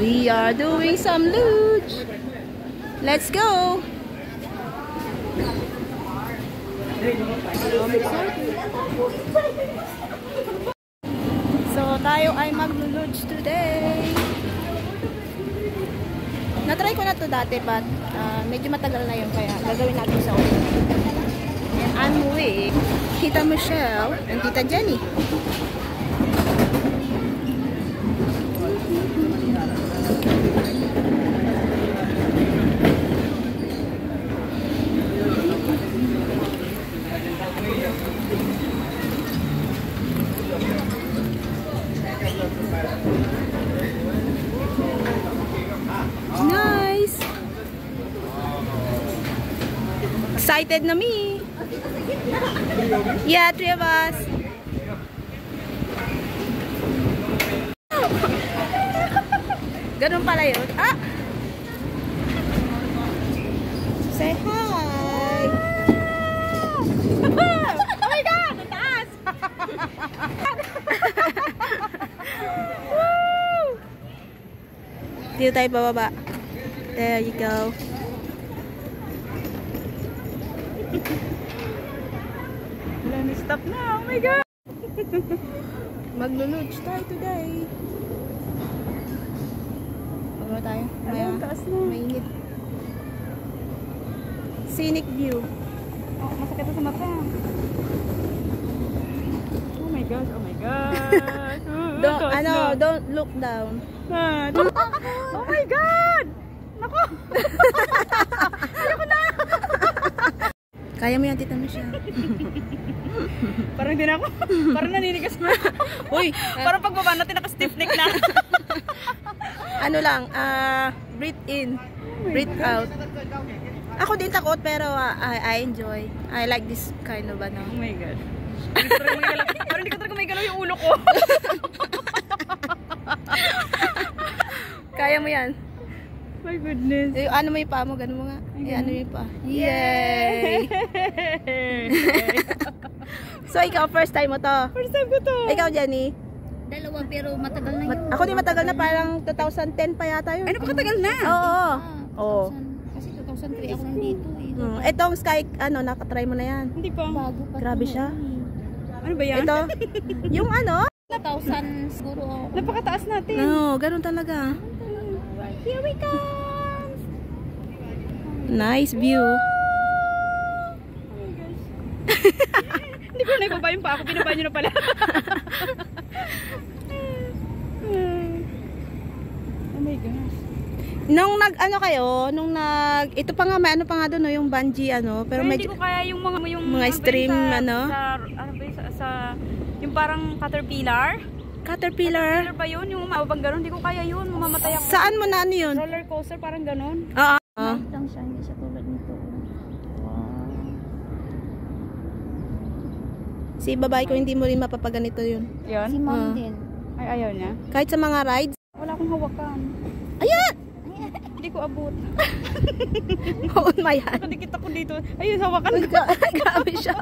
We are doing some luge. Let's go. So tayo ay mag-luge today. Na-try ko na to dati but medyo matagal na yun kaya gagawin natin sa ulit. And I'm with Tita Michelle and Tita Jenny. Nice. Excited na me. Yeah, 3 of us. Ganun pala yun. Ah! Say hi. Oh my God! Ang taas! Dito tayo bababa. There you go. Let me stop now. Oh my God! Magluluge tayo today. Bababa tayo. May taas na. Mainit. Scenic view. Oh, masakit na sa mata. Oh my God. Oh my God. Don't look down. Oh my God! Nako! Ayoko na! Kaya mo yan, Tita Michelle. Parang din ako. Parang naninigas na. Uy! Parang pagbaba natin naka-stiff neck na. Ano lang, breathe in, breathe out. Ako din takot pero I enjoy. I like this kind of ano. Oh my God. Parang hindi ko talaga may galaw yung ulo ko. Kaya mo yan. My goodness. Ano mo yung paa mo, ganun mo nga. Ano yung paa. Yay! So ikaw, first time mo to? First time ko to. Ikaw, Jenny? Dalawa pero matagal na yun. Ako din matagal na, parang 2010 pa yata yun. Ay, napakatagal na. Oo. Oo. Kasi 2003 ako nandito eh. Itong sky, nakatry mo na yan. Hindi pa. Bago pa. Grabe siya. Ano ba yan? Ito, yung 2,000 siguro ako. Napakataas natin. No, ganun talaga. Here we come! Nice view. Oh my gosh. Hindi ko na ibaba yung pa ako. Binaba nyo na pala. Oh my gosh. Nung ito pa nga, may ano pa nga doon, yung bungee, pero hindi ko kaya yung mga stream, yung parang caterpillar. Caterpillar Caterpillar ba yun? Yung mababang gano'n? Hindi ko kaya yun. Mamamatay ako. Saan mo na yun? Roller coaster, parang gano'n. Oo. Light lang siya, hindi siya tulad nito. Si babae ko hindi mo rin mapapaganito yun. Yun? Si mom din. Ay, ayaw niya. Kahit sa mga rides. Wala akong hawakan. Ayan! Hindi ko abot. On my hand. Nakadikit ako dito. Ayun, hawakan ko. Grabe siya.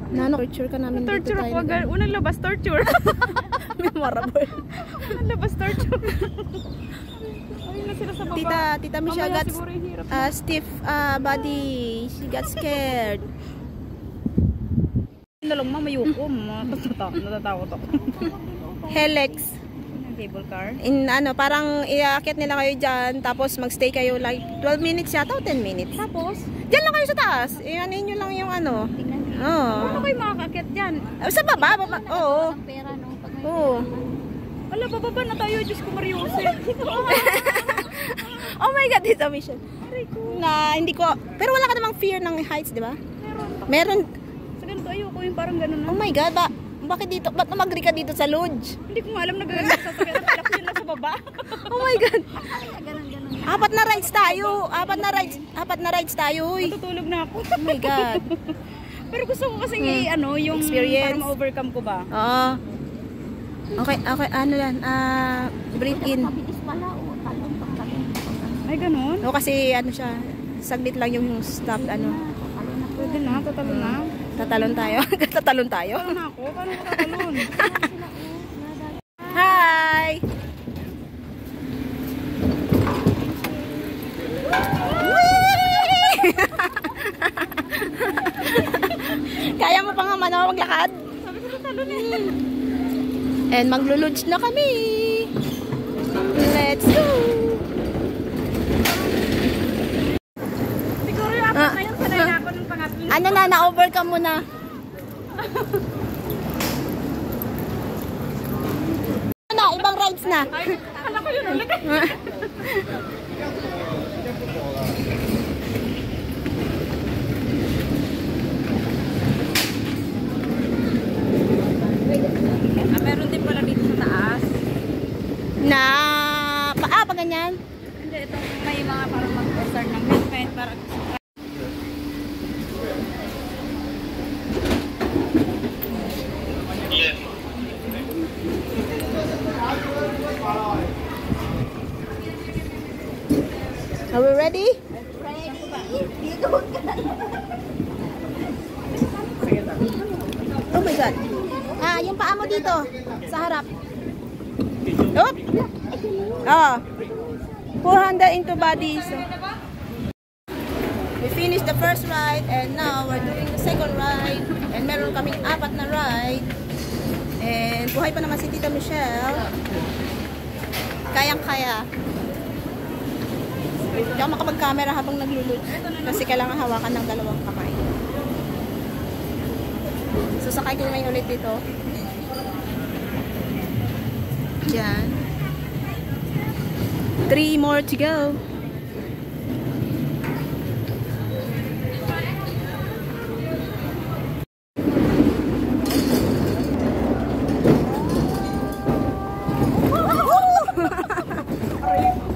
Torture ka namin dito Torture tayo. ako agad. Unang labas, torture. Memorable. Unang labas, torture. Ayun na sila sa baba. Tita Michelle got stiff body. She got scared. Na lang mamayuko. Natatakot ako. Helix. Cable car. Parang iaakit nila kayo dyan, tapos magstay kayo like 12 minutes yata o 10 minutes. Tapos, dyan lang kayo sa taas. Iyanin nyo lang yung Tingnan niyo. paano kayo makakakit dyan? Sa baba. Oo. Ang pera no. Pag may Oo. Wala, bababa na tayo. Diyos ko, Mariose. Oh my God, Tita Michelle. Hindi ko, pero wala ka namang fear ng heights, di ba? Meron. Sa ganito, ayoko yung parang gano'n na. Oh my God, bakit dito? Ba't umagri ka dito sa lodge? Hindi ko nga alam na gano'n sa sakyan. Kala ko yun lang sa baba. Oh my God. ganun. Apat na rides tayo. Uy. Matutulog na ako. Oh my God. Pero gusto ko kasing yung Experience. para ma-overcome ko ba? Oo. Okay, yan. Breathe in. Mabilis pala o talon. Ay, ganun? O kasi siya, saglit lang yung stop, Pwede na, tatalo na. Tatalon tayo. Tatalon tayo. Tatalo na ako. Paano ko tatalon? Hi! maglakad. Sabi ko talon eh. And maglulunch na kami. Let's go. Siguro yung apat na yun, sanay na ako ng pangatlo. Ano na, na-overcome mo na. Ano na, ibang rides na. Ay, akala ko yun ulit. Meron din pala dito sa taas. Na, pa ganyan. Hindi, itong may mga parang mag-start ng helmet, parang Are we ready? Oh my God. Yung paa mo dito. Sa harap. Oop. Pull hand into body. So. We finished the first ride and now we're doing the second ride. And meron kaming 4 na ride. And buhay pa naman si Tita Michelle. Kayang-kaya. Hindi ako makapag-camera habang naglulunch. Kasi kailangan hawakan ng 2 kamay. So, sakay ko ngayon ulit dito. Diyan. 3 more to go.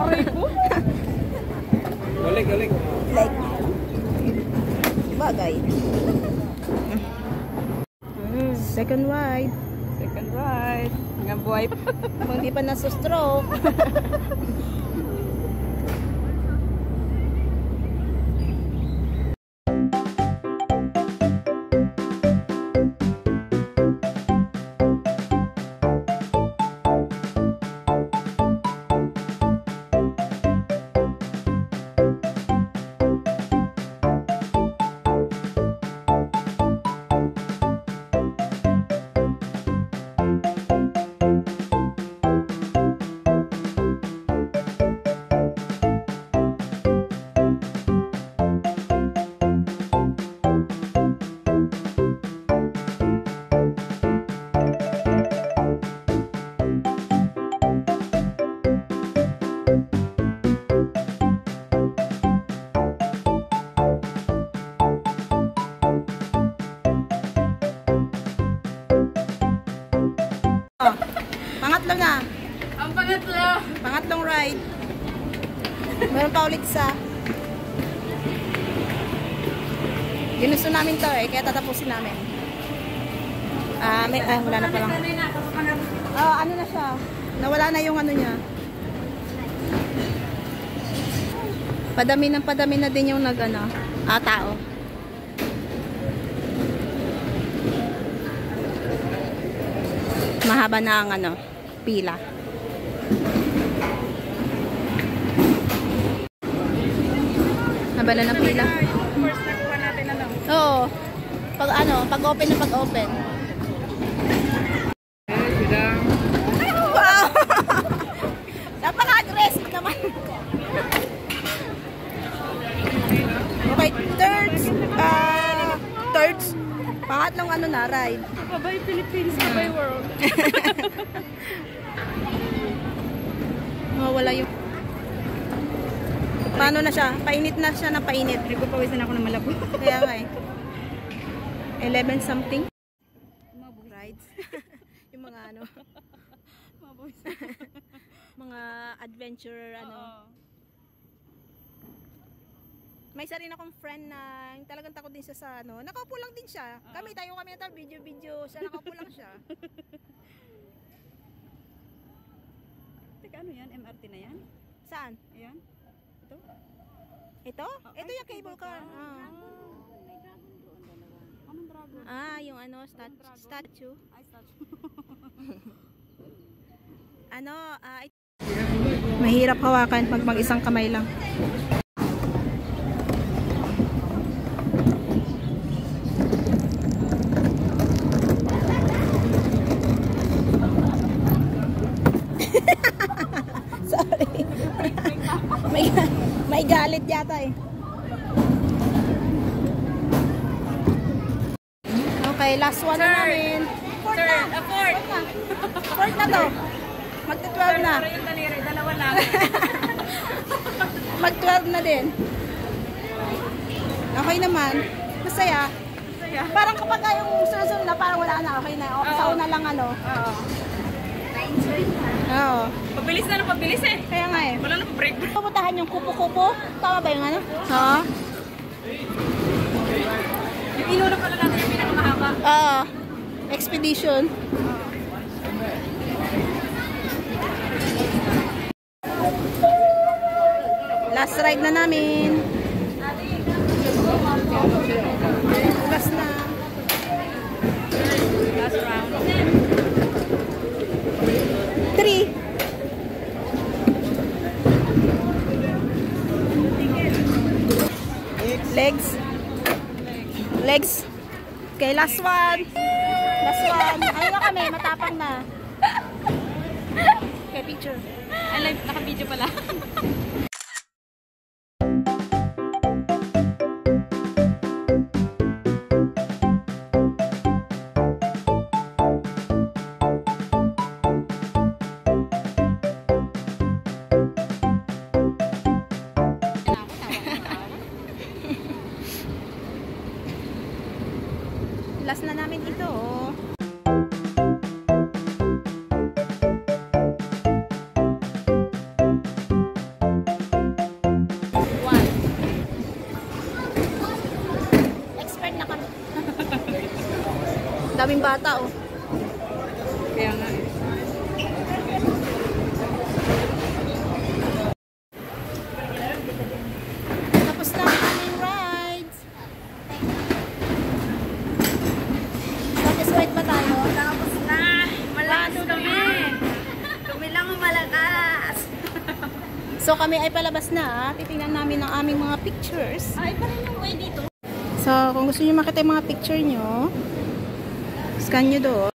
aray ko. Galing. Like. Bagay. Second ride. Second ride. Nga buhay pa. Kung hindi pa nasustroke. Pangatlo na. Ang pangatlo. Pangatlong ride. Meron pa ulit isa. Ginusto namin to eh, kaya tatapusin namin. Wala na palang. Sanay na ako sa pangatlo. Ano na siya? Nawala na yung ano niya. Padami na din yung tao. Mahaba na ang pila. Haba na ng pila. First nakuha natin Oo. Pag open na pag open. Wow! Napaka-aggressive naman. Okay, thirds. Pangatlong ride. Kabay Philippines, kabay world. Wala yung... Paano na siya? Painit na siya na painit. Nagpapawisan ako ng malabo. Kaya nga eh. 11 something. Rides. Yung mga mga adventure May isa rin akong friend na talagang takot din siya sa nakaupo lang din siya. Kami na video siya, nakaupo lang siya. Teka, ano yan? MRT na yan? Saan? Ayan. Ito? Ito? Ito yung cable car. Anong dragon? Yung statue. Ay, statue. Mahirap hawakan pag mag-isang kamay lang. galit yata eh. Okay, last one na namin. Fourth na. Fourth na to. Magta-12 na. Dalawa lang. Mag-12 na din. Okay naman. Masaya. Parang kapag yung sunod-sunod na parang wala na. Okay na. Okay, sa una lang ano. Oo. Oo. Pabilis na pabilis eh. Kaya nga eh. Wala na pa break. Pupuntahan yung kupo-kupo. Tama ba yung ano? Oo. Yung inuna pala natin yung pinakamahaba. Oo. Expedition. Last ride na namin. Last na. Last round. 3. Legs. Okay, last one. Last one. Ayun na kami, matapang na. Okay, picture. Ay, live, naka-video pala. Last na namin ito. Expert na kami. Daming bata oh. Kaya nga. Tapos na ang aming rides. Satisfied ba tayo? Tapos na. Malakas kami. Kami lang ang malakas. So kami ay palabas na. Titingnan namin ang aming mga pictures. Ay, pa rin yung way dito. So kung gusto niyo makita yung mga picture nyo, scan nyo doon.